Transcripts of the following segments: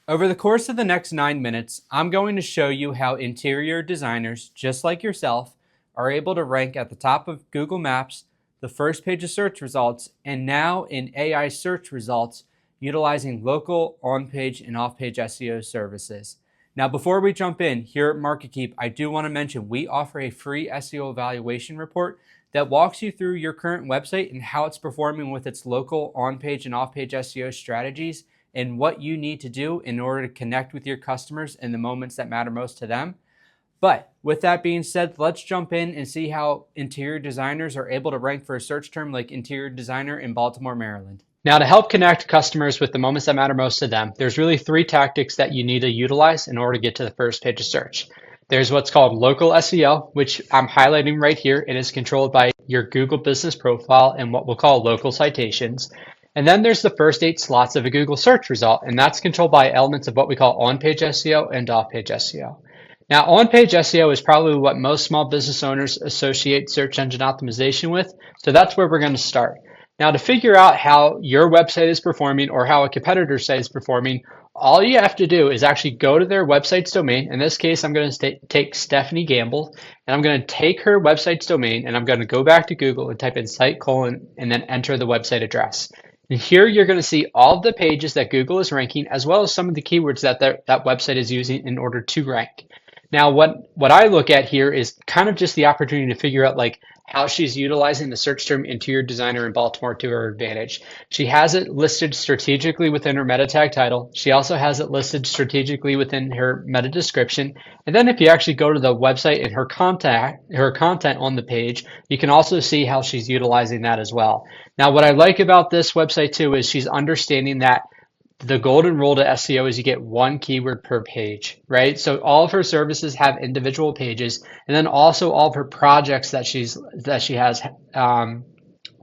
Over the course of the next 9 minutes, I'm going to show you how interior designers, just like yourself, are able to rank at the top of Google Maps, the first page of search results, and now in AI search results, utilizing local, on-page, and off-page SEO services. Now, before we jump in, here at MarketKeep, I do want to mention we offer a free SEO evaluation report that walks you through your current website and how it's performing with its local, on-page, and off-page SEO strategies, and what you need to do in order to connect with your customers in the moments that matter most to them. But with that being said, let's jump in and see how interior designers are able to rank for a search term like interior designer in Baltimore, Maryland. Now, to help connect customers with the moments that matter most to them, there's really three tactics that you need to utilize in order to get to the first page of search. There's what's called local SEO, which I'm highlighting right here. It is controlled by your Google business profile and what we'll call local citations. And then there's the first 8 slots of a Google search result, and that's controlled by elements of what we call on-page SEO and off-page SEO. Now, on-page SEO is probably what most small business owners associate search engine optimization with, so that's where we're going to start. Now, to figure out how your website is performing or how a competitor's site is performing, all you have to do is actually go to their website's domain. In this case, I'm going to take Stephanie Gamble, and I'm going to take her website's domain, and I'm going to go back to Google and type in site : and then enter the website address. And here you're going to see all of the pages that Google is ranking, as well as some of the keywords that that website is using in order to rank. Now, what I look at here is kind of just the opportunity to figure out like how she's utilizing the search term interior designer in Baltimore to her advantage. She has it listed strategically within her meta tag title. She also has it listed strategically within her meta description. And then if you actually go to the website and her content on the page, you can also see how she's utilizing that as well. Now, what I like about this website too is she's understanding that the golden rule to SEO is you get 1 keyword per page, right? So all of her services have individual pages, and then also all of her projects that she has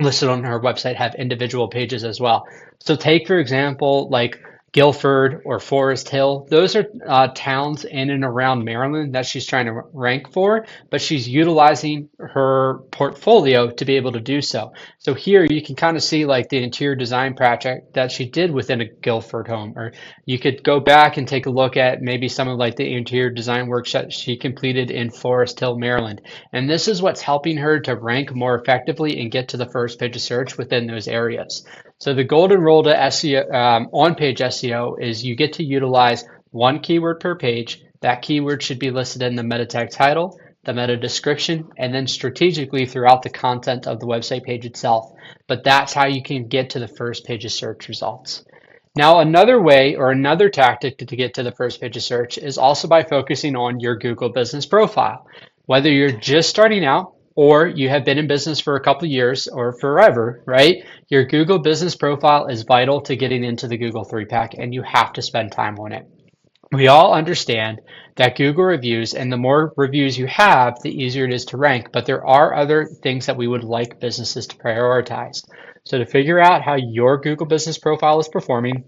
listed on her website have individual pages as well. So take, for example, like Guilford or Forest Hill. Those are towns in and around Maryland that she's trying to rank for, but she's utilizing her portfolio to be able to do so. So here you can kind of see like the interior design project that she did within a Guilford home, or you could go back and take a look at maybe some of like the interior design work that she completed in Forest Hill, Maryland. And this is what's helping her to rank more effectively and get to the first page of search within those areas. So the golden rule to SEO, on-page SEO is you get to utilize 1 keyword per page. That keyword should be listed in the meta tag title, the meta description, and then strategically throughout the content of the website page itself. But that's how you can get to the first page of search results. Now, another way or another tactic to get to the first page of search is also by focusing on your Google business profile. Whether you're just starting out or you have been in business for a couple of years or forever, right? Your Google business profile is vital to getting into the Google 3-pack, and you have to spend time on it. We all understand that Google reviews, and the more reviews you have, the easier it is to rank, but there are other things that we would like businesses to prioritize. So to figure out how your Google business profile is performing,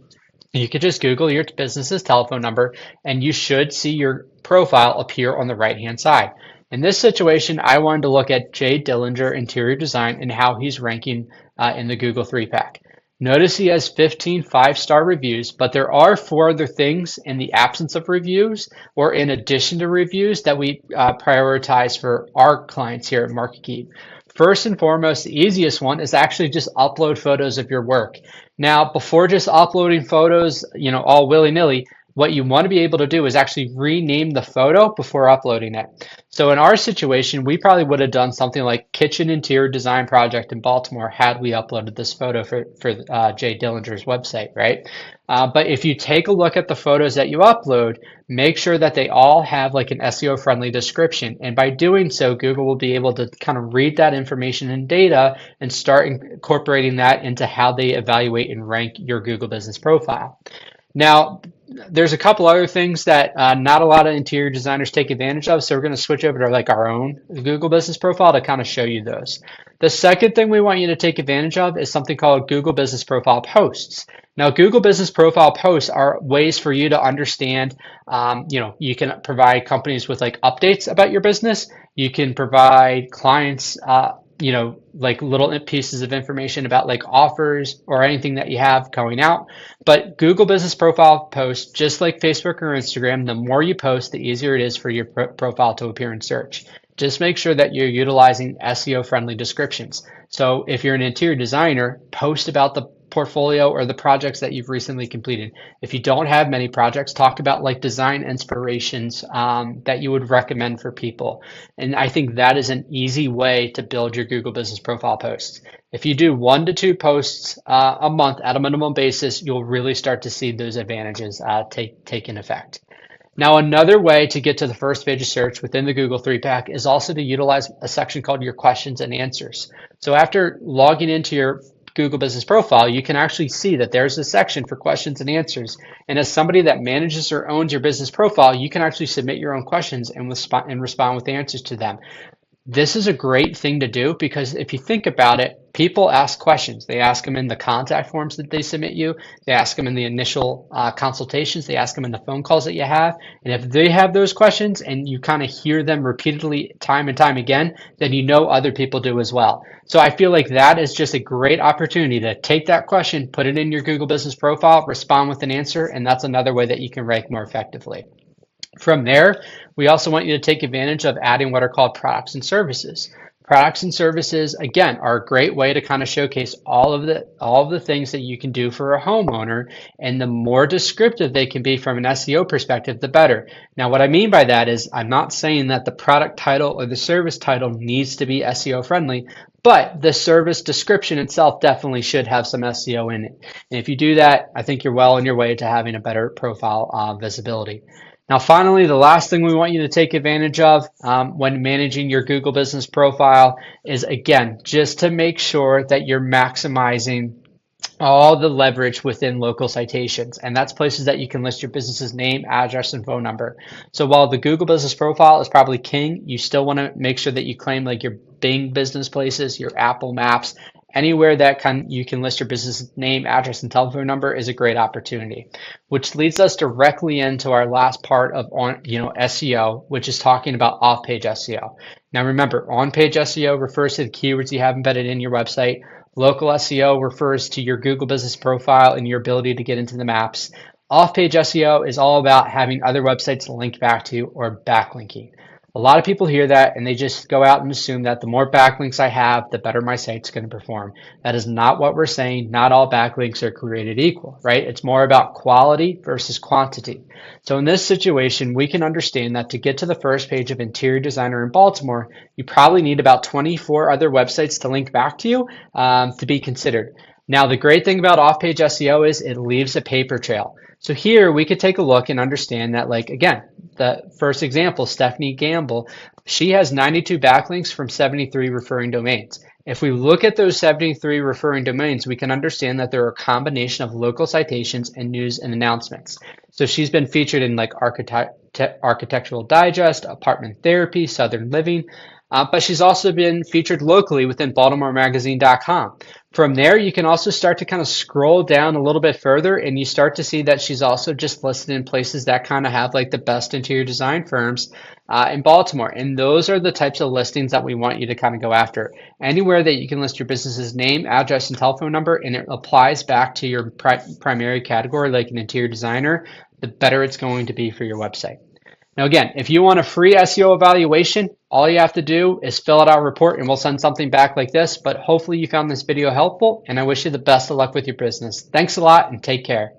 you could just Google your business's telephone number, and you should see your profile appear on the right-hand side. In this situation, I wanted to look at Jay Dillinger Interior Design and how he's ranking in the Google 3-pack. Notice he has 15 5-star reviews, but there are 4 other things in the absence of reviews or in addition to reviews that we prioritize for our clients here at MarketKeep. First and foremost, the easiest one is actually just upload photos of your work. Now, before just uploading photos, all willy-nilly, what you want to be able to do is actually rename the photo before uploading it. So in our situation, we probably would have done something like kitchen interior design project in Baltimore had we uploaded this photo for Jay Dillinger's website, right? But if you take a look at the photos that you upload, make sure that they all have like an SEO-friendly description. And by doing so, Google will be able to kind of read that information and data and start incorporating that into how they evaluate and rank your Google business profile. Now, there's a couple other things that not a lot of interior designers take advantage of, so we're going to switch over to like our own Google business profile to kind of show you those. The second thing we want you to take advantage of is something called Google Business Profile Posts. Now, Google Business Profile Posts are ways for you to understand, you can provide companies with like updates about your business. You can provide clients like little pieces of information about like offers or anything that you have going out. But Google Business Profile posts, just like Facebook or Instagram, the more you post, the easier it is for your profile to appear in search. Just make sure that you're utilizing SEO-friendly descriptions. So if you're an interior designer, post about the portfolio or the projects that you've recently completed. If you don't have many projects, talk about like design inspirations that you would recommend for people. And I think that is an easy way to build your Google Business Profile posts. If you do 1 to 2 posts a month at a minimum basis, you'll really start to see those advantages take in effect. Now, another way to get to the first page of search within the Google 3-pack is also to utilize a section called your questions and answers. So after logging into your Google Business Profile, you can actually see that there's a section for questions and answers. And as somebody that manages or owns your business profile, you can actually submit your own questions and respond with answers to them. This is a great thing to do because if you think about it, people ask questions. They ask them in the contact forms that they submit you. They ask them in the initial consultations. They ask them in the phone calls that you have. And if they have those questions and you kind of hear them repeatedly time and time again, then you know other people do as well. So I feel like that is just a great opportunity to take that question, put it in your Google Business Profile, respond with an answer, and that's another way that you can rank more effectively. From there, we also want you to take advantage of adding what are called products and services. Products and services, again, are a great way to kind of showcase all of the things that you can do for a homeowner, and the more descriptive they can be from an SEO perspective, the better. Now, what I mean by that is I'm not saying that the product title or the service title needs to be SEO friendly, but the service description itself definitely should have some SEO in it. And if you do that, I think you're well on your way to having a better profile visibility. Now, finally, the last thing we want you to take advantage of when managing your Google Business Profile is, again, just to make sure that you're maximizing all the leverage within local citations. And that's places that you can list your business's name, address, and phone number. So while the Google Business Profile is probably king, you still want to make sure that you claim like your Bing business places, your Apple Maps, anywhere that you can list your business name, address, and telephone number is a great opportunity, which leads us directly into our last part of SEO, which is talking about off-page SEO. Now remember, on-page SEO refers to the keywords you have embedded in your website. Local SEO refers to your Google Business Profile and your ability to get into the maps. Off-page SEO is all about having other websites to link back to or backlinking. A lot of people hear that and they just go out and assume that the more backlinks I have, the better my site's going to perform. That is not what we're saying. Not all backlinks are created equal, right? It's more about quality versus quantity. So in this situation, we can understand that to get to the first page of Interior Designer in Baltimore, you probably need about 24 other websites to link back to you to be considered. Now, the great thing about off-page SEO is it leaves a paper trail. So here we could take a look and understand that, like, again, the first example, Stephanie Gamble, she has 92 backlinks from 73 referring domains. If we look at those 73 referring domains, we can understand that they're a combination of local citations and news and announcements. So she's been featured in like Architectural Digest, Apartment Therapy, Southern Living, but she's also been featured locally within BaltimoreMagazine.com. From there, you can also start to kind of scroll down a little bit further and you start to see that she's also just listed in places that kind of have like the best interior design firms in Baltimore. And those are the types of listings that we want you to kind of go after. Anywhere that you can list your business's name, address, and telephone number, and it applies back to your primary category like an interior designer, the better it's going to be for your website. Now, again, if you want a free SEO evaluation, all you have to do is fill out our report and we'll send something back like this. But hopefully you found this video helpful, and I wish you the best of luck with your business. Thanks a lot and take care.